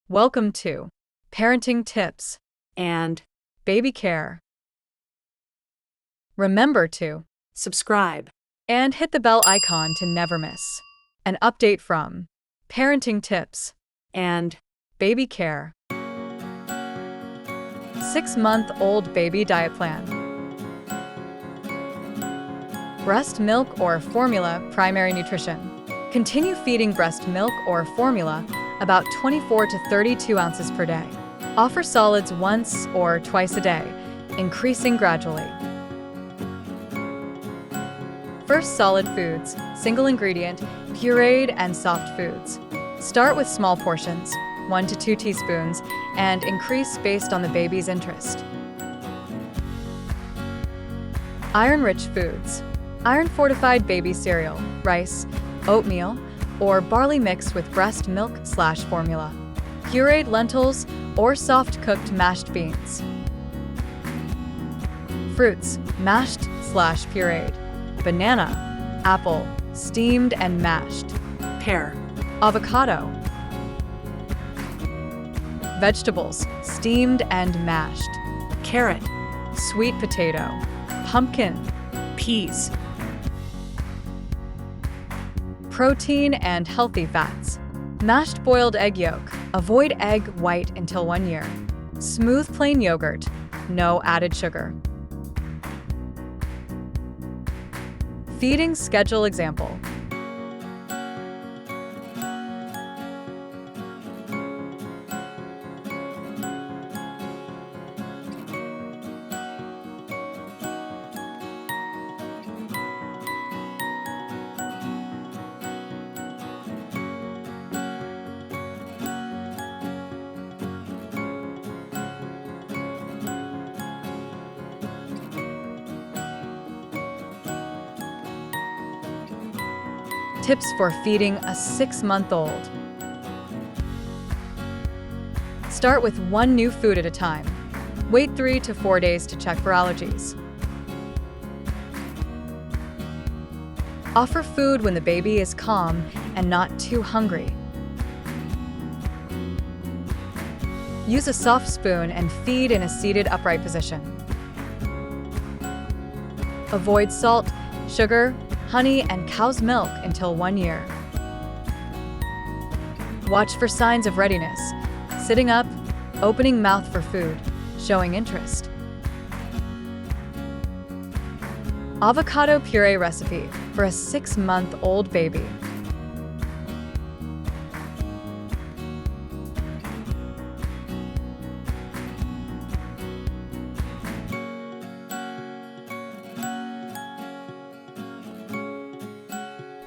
Welcome to Parenting Tips and Baby Care. Remember to subscribe. and hit the bell icon to never miss an update from Parenting Tips And Baby Care. 6-month-old baby diet plan. Breast milk or formula primary nutrition. Continue feeding breast milk or formula about 24 to 32 ounces per day. Offer solids once or twice a day, increasing gradually. First, solid foods, single ingredient, pureed and soft foods. Start with small portions, 1 to 2 teaspoons, and increase based on the baby's interest. Iron-rich foods. Iron-fortified baby cereal, rice, oatmeal, or barley mixed with breast milk/formula. Pureed lentils or soft-cooked mashed beans. Fruits, mashed/pureed. Banana, apple, steamed and mashed. pear, Avocado. Vegetables, steamed and mashed. carrot, Sweet potato, pumpkin. peas, Protein and healthy fats. Mashed boiled egg yolk. Avoid egg white until 1 year. Smooth plain yogurt. No added sugar. Feeding schedule example. Tips for feeding a 6-month-old. Start with one new food at a time. Wait 3 to 4 days to check for allergies. Offer food when the baby is calm and not too hungry. Use a soft spoon and feed in a seated upright position. Avoid salt, sugar, honey, and cow's milk until 1 year. Watch for signs of readiness, sitting up, opening mouth for food, showing interest. Avocado puree recipe for a 6-month-old baby.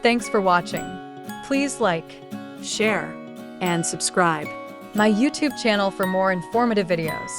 Thanks for watching. Please like share, and subscribe. my YouTube channel for more informative videos.